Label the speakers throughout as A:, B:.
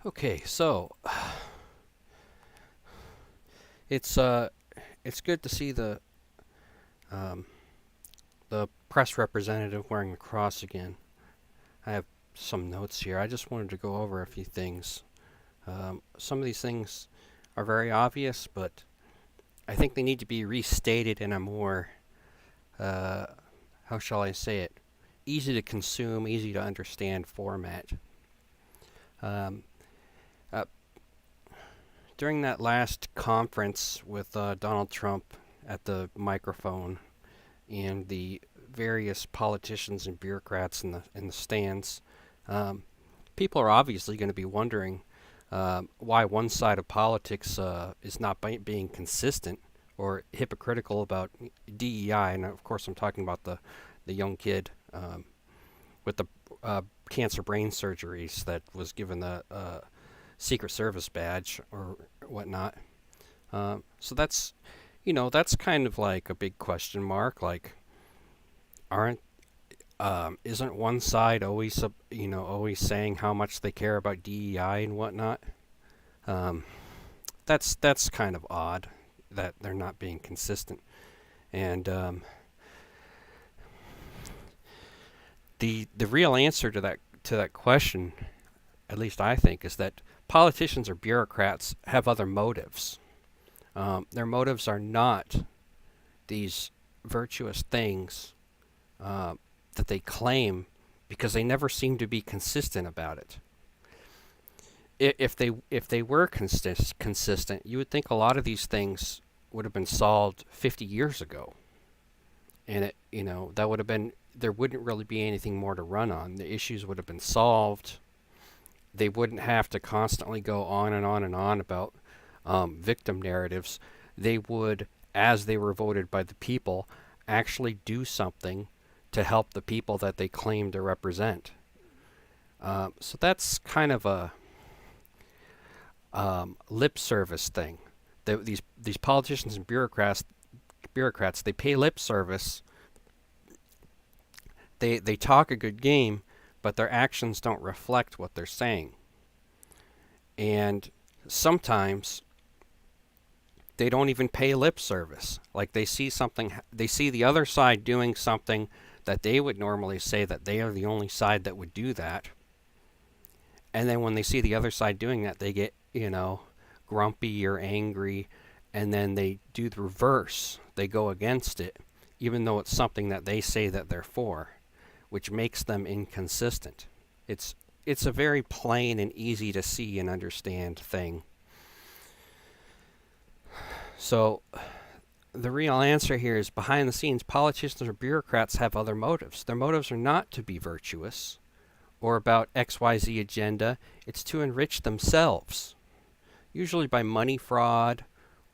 A: Okay, so it's it's good to see um, the press representative wearing the cross again. I have some notes here. I just wanted to go over a few things. Some of these things are very obvious, but I think they need to be restated in a more uh, how shall I say it, easy to consume, easy to understand format. Um, uh, During that last conference with Donald Trump at the microphone and the various politicians and bureaucrats in the stands, um, people are obviously going to be wondering why one side of politics is not being consistent or hypocritical about DEI, and of course I'm talking about the young kid with the cancer brain surgeries that was given the Secret Service badge or whatnot. So that's, that's kind of like a big question mark. Like, aren't isn't one side always, always saying how much they care about DEI and whatnot? Um, that's kind of odd that they're not being consistent. And the real answer to that question, at least I think, is that politicians or bureaucrats have other motives. Their motives are not these virtuous things uh, that they claim because they never seem to be consistent about it. If they were consistent, you would think a lot of these things would have been solved 50 years ago, and that would have been there wouldn't really be anything more to run on. The issues would have been solved. They wouldn't have to constantly go on and on and on about victim narratives. They would, as they were voted by the people, actually do something to help the people that they claim to represent. So that's kind of a lip service thing. These politicians and bureaucrats, they pay lip service. They talk a good game, but their actions don't reflect what they're saying. And sometimes they don't even pay lip service. Like they see the other side doing something that they would normally say that they are the only side that would do that. And then when they see the other side doing that, they get, grumpy or angry, and then they do the reverse. They go against it, even though it's something that they say that they're for, which makes them inconsistent. It's a very plain and easy to see and understand thing. So the real answer here is behind the scenes, politicians or bureaucrats have other motives. Their motives are not to be virtuous or about XYZ agenda. It's to enrich themselves, usually by money fraud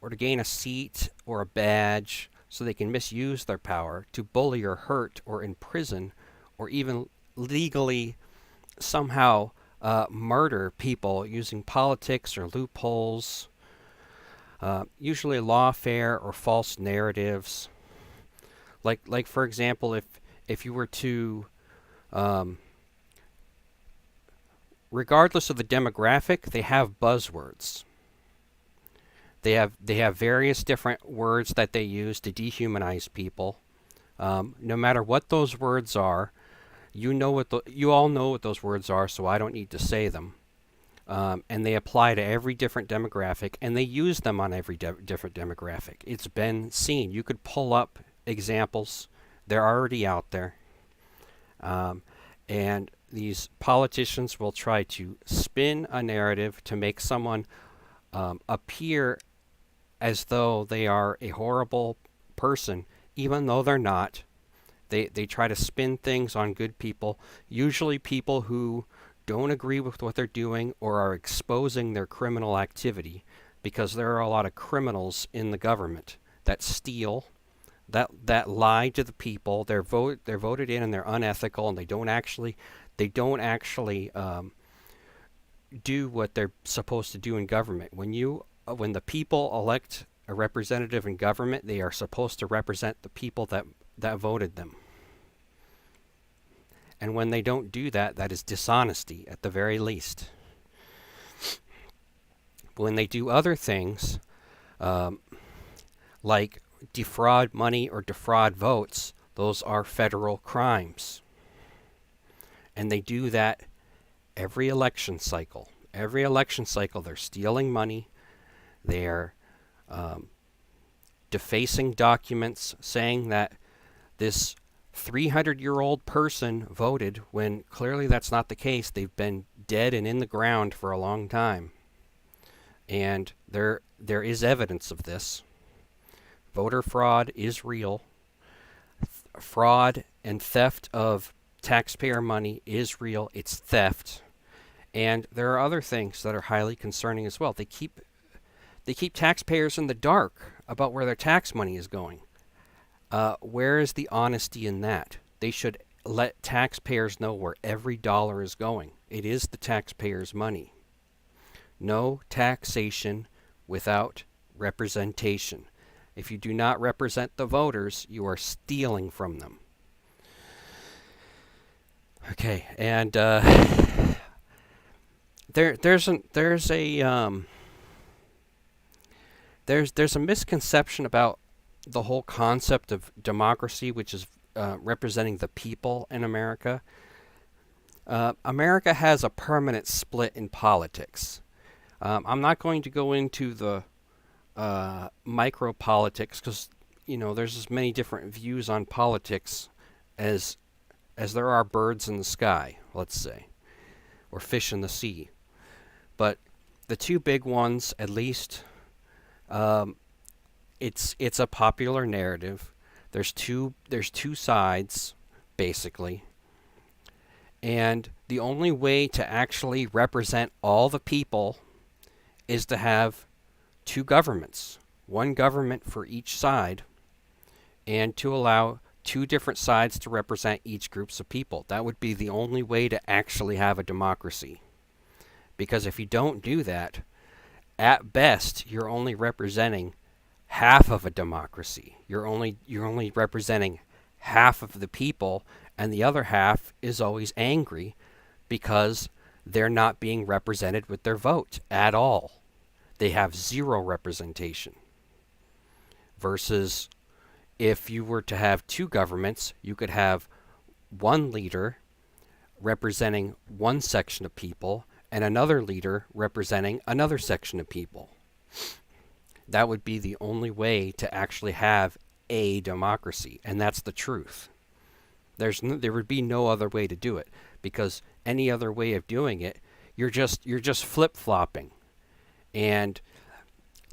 A: or to gain a seat or a badge so they can misuse their power to bully or hurt or imprison or even legally somehow murder people using politics or loopholes, usually lawfare or false narratives. Like for example, if you were to, regardless of the demographic, they have buzzwords. They have various different words that they use to dehumanize people. No matter what those words are, you all know what those words are, so I don't need to say them. And they apply to every different demographic, and they use them on every different demographic. It's been seen. You could pull up examples. They're already out there. And these politicians will try to spin a narrative to make someone appear as though they are a horrible person, even though they're not. They try to spin things on good people, usually people who don't agree with what they're doing or are exposing their criminal activity, because there are a lot of criminals in the government that steal, that lie to the people. They're voted in and they're unethical, and they don't actually do what they're supposed to do in government. When the people elect a representative in government, they are supposed to represent the people that voted them. And when they don't do that, that is dishonesty at the very least. When they do other things, um, like defraud money or defraud votes, those are federal crimes. And they do that every election cycle. Every election cycle, they're stealing money. They're defacing documents, saying that this 300-year-old person voted when clearly that's not the case. They've been dead and in the ground for a long time. And there is evidence of this. Voter fraud is real. Fraud and theft of taxpayer money is real. It's theft. And there are other things that are highly concerning as well. They keep taxpayers in the dark about where their tax money is going. Where is the honesty in that? They should let taxpayers know where every dollar is going. It is the taxpayers' money. No taxation without representation. If you do not represent the voters, you are stealing from them. Okay, and there's a misconception about the whole concept of democracy, which is representing the people in America. America has a permanent split in politics. I'm not going to go into the micro politics because there's as many different views on politics as there are birds in the sky, let's say, or fish in the sea. But the two big ones, at least, it's a popular narrative. There's two sides, basically. And the only way to actually represent all the people is to have two governments, one government for each side, and to allow two different sides to represent each groups of people. That would be the only way to actually have a democracy. Because if you don't do that, at best, you're only representing half of a democracy. You're only representing half of the people, and the other half is always angry because they're not being represented with their vote at all. They have zero representation. Versus if you were to have two governments, you could have one leader representing one section of people and another leader representing another section of people. That would be the only way to actually have a democracy, and that's the truth. There would be no other way to do it, because any other way of doing it, you're just flip-flopping, and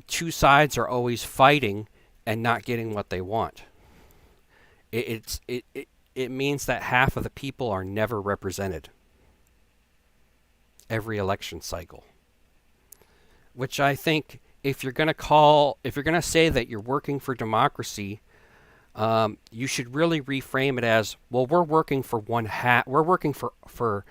A: two sides are always fighting and not getting what they want. It means that half of the people are never represented every election cycle, which I think if you're going to say that you're working for democracy, you should really reframe it as, well, we're working for we're working for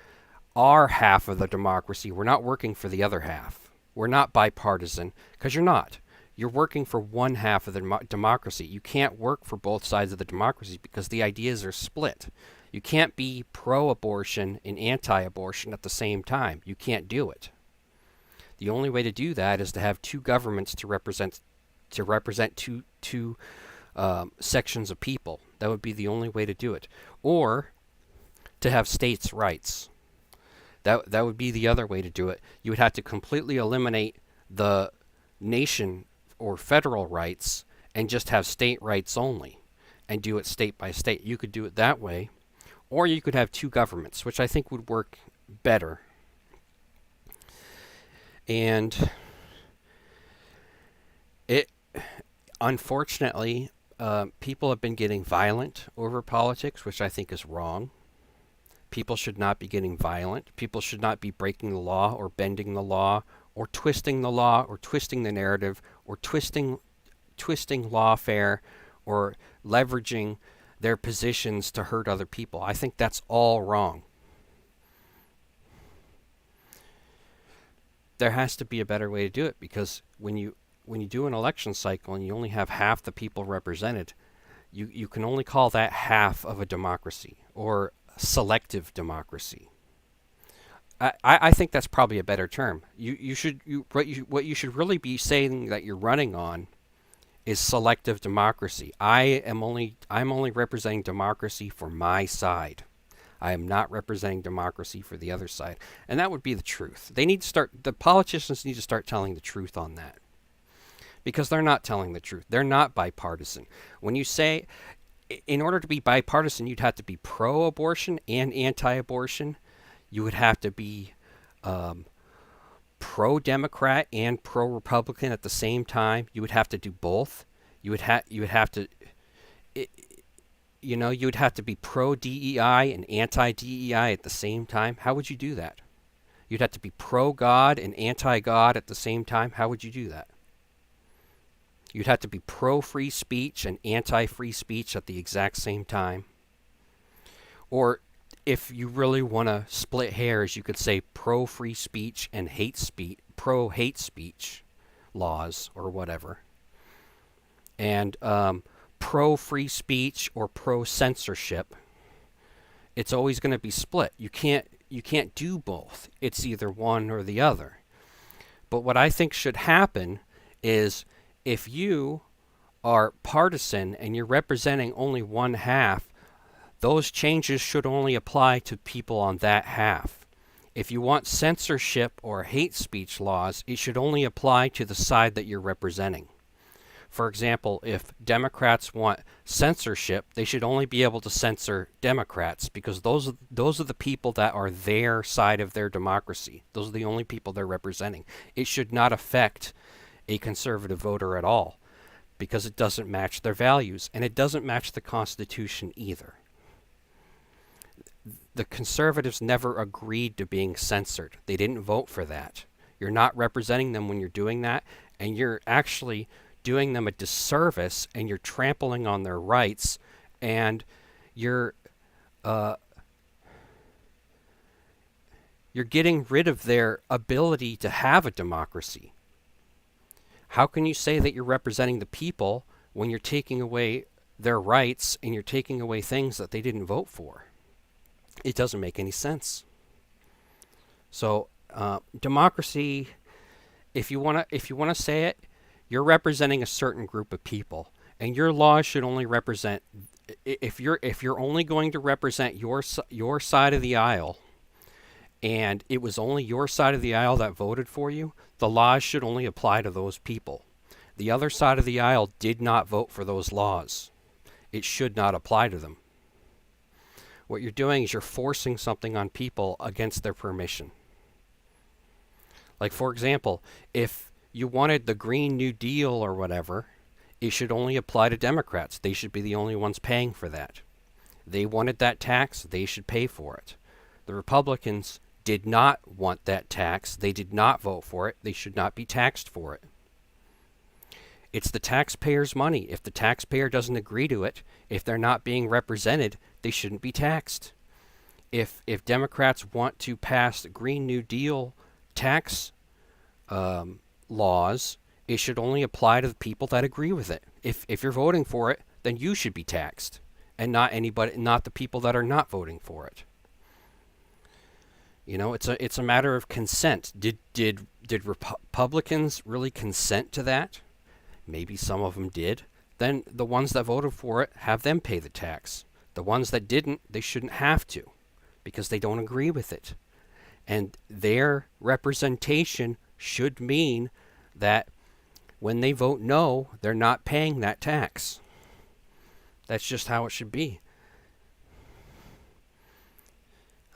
A: our half of the democracy. We're not working for the other half. We're not bipartisan, because you're not. You're working for one half of the democracy. You can't work for both sides of the democracy because the ideas are split. You can't be pro-abortion and anti-abortion at the same time. You can't do it. The only way to do that is to have two governments to represent two sections of people. That would be the only way to do it. Or to have states' rights. That would be the other way to do it. You would have to completely eliminate the nation or federal rights and just have state rights only and do it state by state. You could do it that way. Or you could have two governments, which I think would work better. And unfortunately, people have been getting violent over politics, which I think is wrong. People should not be getting violent. People should not be breaking the law or bending the law or twisting the law or twisting the narrative or twisting lawfare or leveraging their positions to hurt other people. I think that's all wrong. There has to be a better way to do it, because when you do an election cycle and you only have half the people represented, you can only call that half of a democracy or selective democracy. I think that's probably a better term. What you should really be saying that you're running on is selective democracy. I'm only representing democracy for my side. I am not representing democracy for the other side. And that would be the truth. The politicians need to start telling the truth on that. Because they're not telling the truth. They're not bipartisan. When you say, in order to be bipartisan, you'd have to be pro-abortion and anti-abortion. You would have to be pro-Democrat and pro-Republican at the same time. You would have to do both. You would have to, you would have to be pro-DEI and anti-DEI at the same time. How would you do that? You'd have to be pro-God and anti-God at the same time. How would you do that? You'd have to be pro-free speech and anti-free speech at the exact same time. Or if you really want to split hairs, you could say pro-free speech and pro-hate speech laws or whatever. And pro-free speech or pro-censorship. It's always going to be split. You can't do both. It's either one or the other. But what I think should happen is, if you are partisan and you're representing only one half, those changes should only apply to people on that half. If you want censorship or hate speech laws, it should only apply to the side that you're representing. For example, if Democrats want censorship, they should only be able to censor Democrats, because those are the people that are their side of their democracy. Those are the only people they're representing. It should not affect a conservative voter at all, because it doesn't match their values, and it doesn't match the Constitution either. The conservatives never agreed to being censored. They didn't vote for that. You're not representing them when you're doing that, and you're actually doing them a disservice, and you're trampling on their rights, and you're getting rid of their ability to have a democracy. How can you say that you're representing the people when you're taking away their rights and you're taking away things that they didn't vote for? It doesn't make any sense. So democracy, if you wanna say it, you're representing a certain group of people, and your laws should only represent. If you're only going to represent your side of the aisle, and it was only your side of the aisle that voted for you, the laws should only apply to those people. The other side of the aisle did not vote for those laws. It should not apply to them. What you're doing is you're forcing something on people against their permission. Like, for example, if you wanted the Green New Deal or whatever, it should only apply to Democrats. They should be the only ones paying for that. They wanted that tax, they should pay for it. The Republicans did not want that tax. They did not vote for it. They should not be taxed for it. It's the taxpayers' money. If the taxpayer doesn't agree to it, if they're not being represented, they shouldn't be taxed. If Democrats want to pass Green New Deal tax laws, it should only apply to the people that agree with it. If you're voting for it, then you should be taxed, and not the people that are not voting for it. It's a matter of consent. Did Republicans really consent to that? Maybe some of them did. Then the ones that voted for it, have them pay the tax. The ones that didn't, they shouldn't have to, because they don't agree with it. And their representation should mean that when they vote no, they're not paying that tax. That's just how it should be.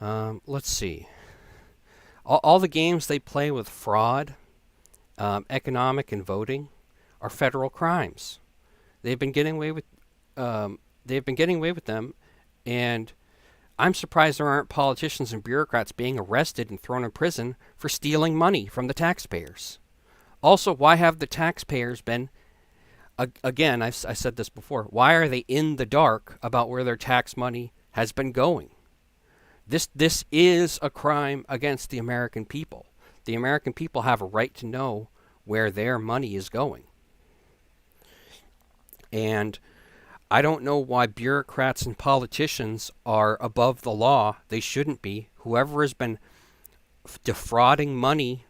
A: Let's see. All the games they play with fraud, economic and voting, are federal crimes. They've been getting away with them, and I'm surprised there aren't politicians and bureaucrats being arrested and thrown in prison for stealing money from the taxpayers. Also, why have the taxpayers been, again, I said this before, why are they in the dark about where their tax money has been going? This is a crime against the American people. The American people have a right to know where their money is going. And I don't know why bureaucrats and politicians are above the law. They shouldn't be. Whoever has been defrauding money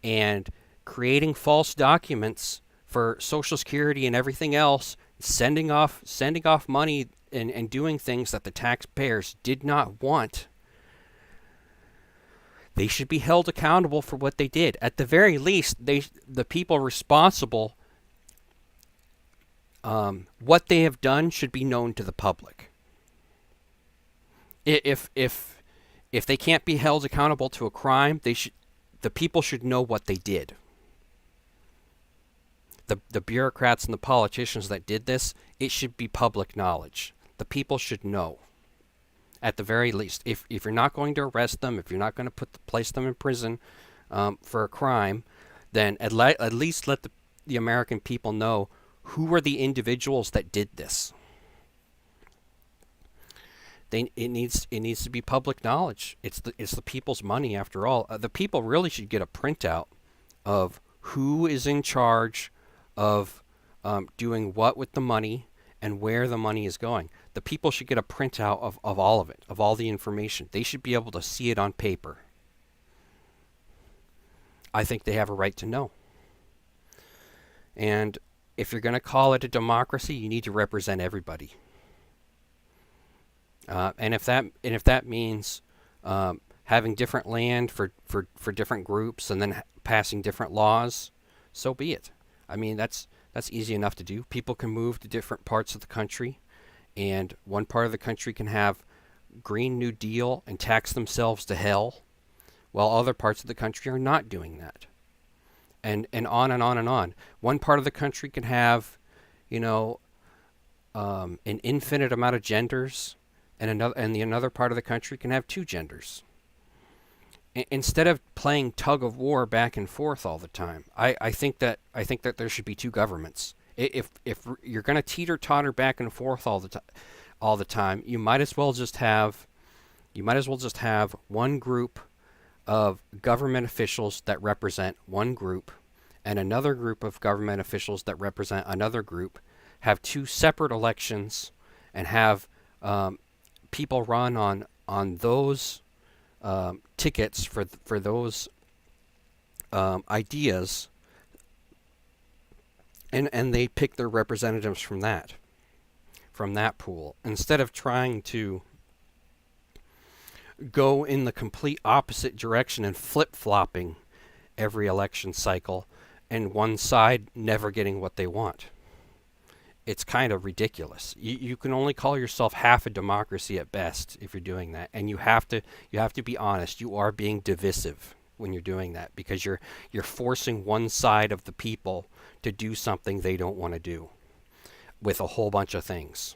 A: and creating false documents for Social Security and everything else, sending off money and doing things that the taxpayers did not want, they should be held accountable for what they did. At the very least, the people responsible, what they have done should be known to the public. If they can't be held accountable to a crime, the people should know what they did. The bureaucrats and the politicians that did this, it should be public knowledge. The people should know. At the very least, if you're not going to arrest them, if you're not going to place them in prison for a crime, then at least let the American people know who were the individuals that did this. It needs to be public knowledge. It's the people's money after all. The people really should get a printout of who is in charge of doing what with the money and where the money is going. The people should get a printout of all of it, of all the information. They should be able to see it on paper. I think they have a right to know. And if you're going to call it a democracy, you need to represent everybody. And if that means having different land for different groups and then passing different laws, so be it. I mean, that's easy enough to do. People can move to different parts of the country, and one part of the country can have Green New Deal and tax themselves to hell, while other parts of the country are not doing that. And on and on and on. One part of the country can have, an infinite amount of genders, and another part of the country can have 2 genders. Instead of playing tug of war back and forth all the time, I think that there should be 2 governments. If you're going to teeter-totter back and forth all the time, you might as well just have one group of government officials that represent one group, and another group of government officials that represent another group. Have 2 separate elections, and have people run on those tickets for those ideas, and they pick their representatives from that pool, instead of trying to go in the complete opposite direction and flip-flopping every election cycle, and one side never getting what they want. It's kind of ridiculous. You can only call yourself half a democracy at best if you're doing that, and you have to be honest. You are being divisive when you're doing that, because you're forcing one side of the people to do something they don't want to do with a whole bunch of things.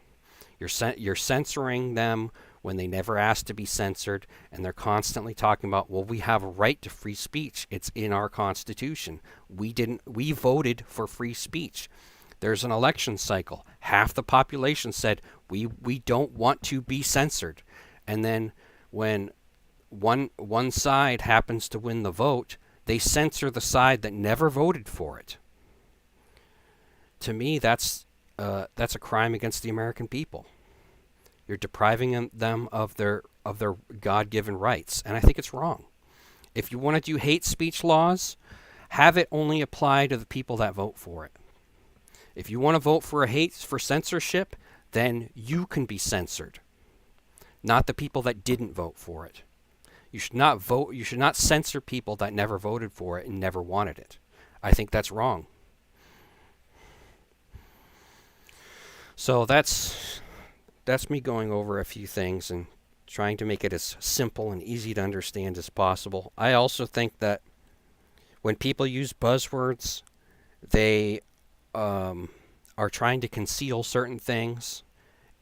A: You're censoring them when they never asked to be censored, and they're constantly talking about, well, we have a right to free speech. It's in our Constitution. We voted for free speech. There's an election cycle. Half the population said we don't want to be censored. And then when one side happens to win the vote, they censor the side that never voted for it. To me, that's a crime against the American people. You're depriving them of their God-given rights, and I think it's wrong. If you want to do hate speech laws, have it only apply to the people that vote for it. If you want to vote for censorship, then you can be censored, not the people that didn't vote for it. You should not censor people that never voted for it and never wanted it. I think that's wrong. So that's me going over a few things and trying to make it as simple and easy to understand as possible. I also think that when people use buzzwords, they are trying to conceal certain things,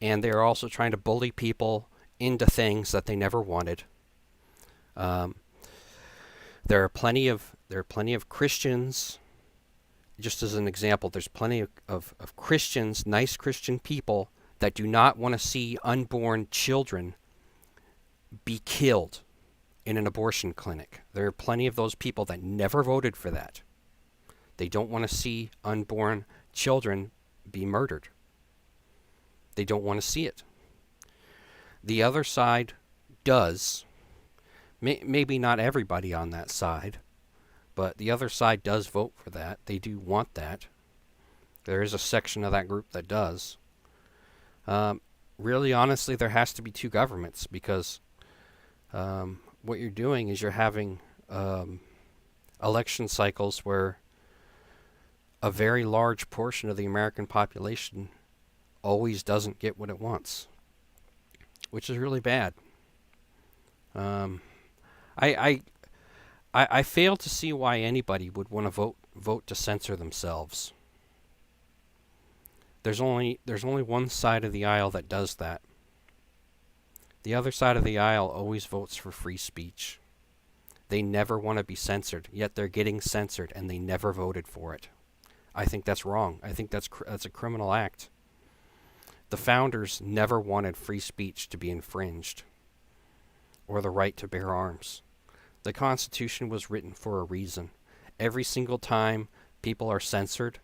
A: and they're also trying to bully people into things that they never wanted. There are plenty of Christians. Just as an example, there's plenty of Christians, nice Christian people, that do not want to see unborn children be killed in an abortion clinic. There are plenty of those people that never voted for that. They don't want to see unborn children be murdered. They don't want to see it. The other side does. Maybe not everybody on that side, but the other side does vote for that. They do want that. There is a section of that group that does. Really, honestly, there has to be two governments because what you're doing is you're having election cycles where a very large portion of the American population always doesn't get what it wants, which is really bad. I fail to see why anybody would want to vote to censor themselves. There's only one side of the aisle that does that. The other side of the aisle always votes for free speech. They never want to be censored, yet they're getting censored, and they never voted for it. I think that's wrong. I think that's a criminal act. The founders never wanted free speech to be infringed, or the right to bear arms. The Constitution was written for a reason. Every single time people are censored,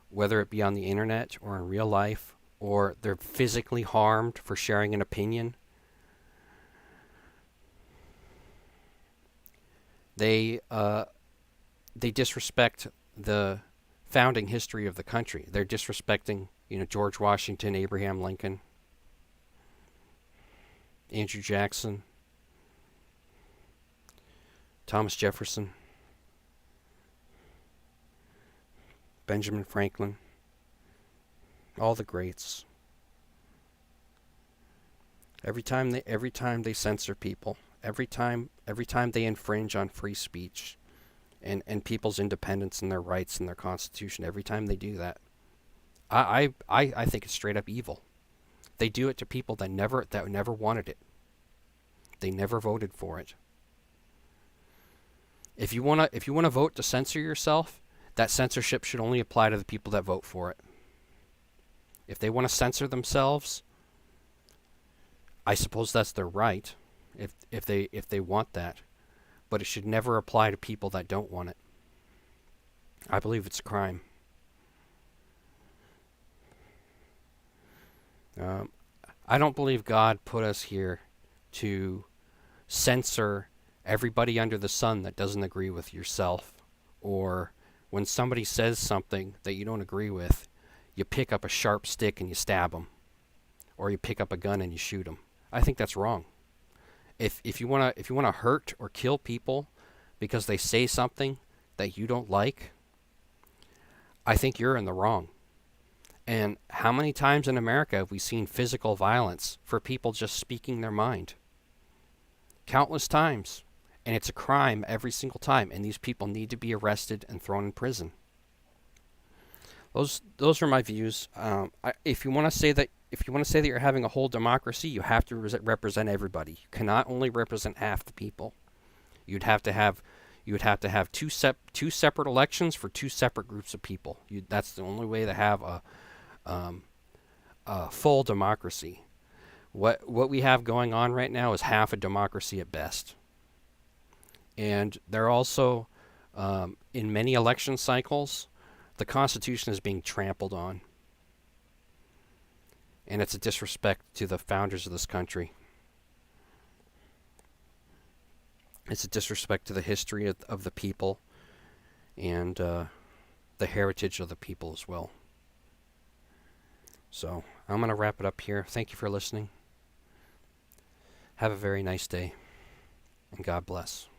A: whether it be on the internet or in real life, or they're physically harmed for sharing an opinion, they disrespect the founding history of the country. They're disrespecting, George Washington, Abraham Lincoln, Andrew Jackson, Thomas Jefferson, Benjamin Franklin, all the greats. Every time they censor people, every time they infringe on free speech and people's independence and their rights and their constitution, every time they do that, I think it's straight up evil. They do it to people that never wanted it. They never voted for it. If you wanna vote to censor yourself, that censorship should only apply to the people that vote for it. If they want to censor themselves, I suppose that's their right. If they want that, but it should never apply to people that don't want it. I believe it's a crime. I don't believe God put us here to censor everybody under the sun that doesn't agree with yourself, or when somebody says something that you don't agree with, you pick up a sharp stick and you stab them, or you pick up a gun and you shoot them. I think that's wrong. If you wanna hurt or kill people because they say something that you don't like, I think you're in the wrong. And how many times in America have we seen physical violence for people just speaking their mind? Countless times. And it's a crime every single time, and these people need to be arrested and thrown in prison. Those are my views. If you want to say that you're having a whole democracy, you have to represent everybody. You cannot only represent half the people. You'd have to have two separate elections for two separate groups of people. That's the only way to have a full democracy. What we have going on right now is half a democracy at best. And they're also, in many election cycles, the Constitution is being trampled on. And it's a disrespect to the founders of this country. It's a disrespect to the history of the people and the heritage of the people as well. So I'm going to wrap it up here. Thank you for listening. Have a very nice day, and God bless.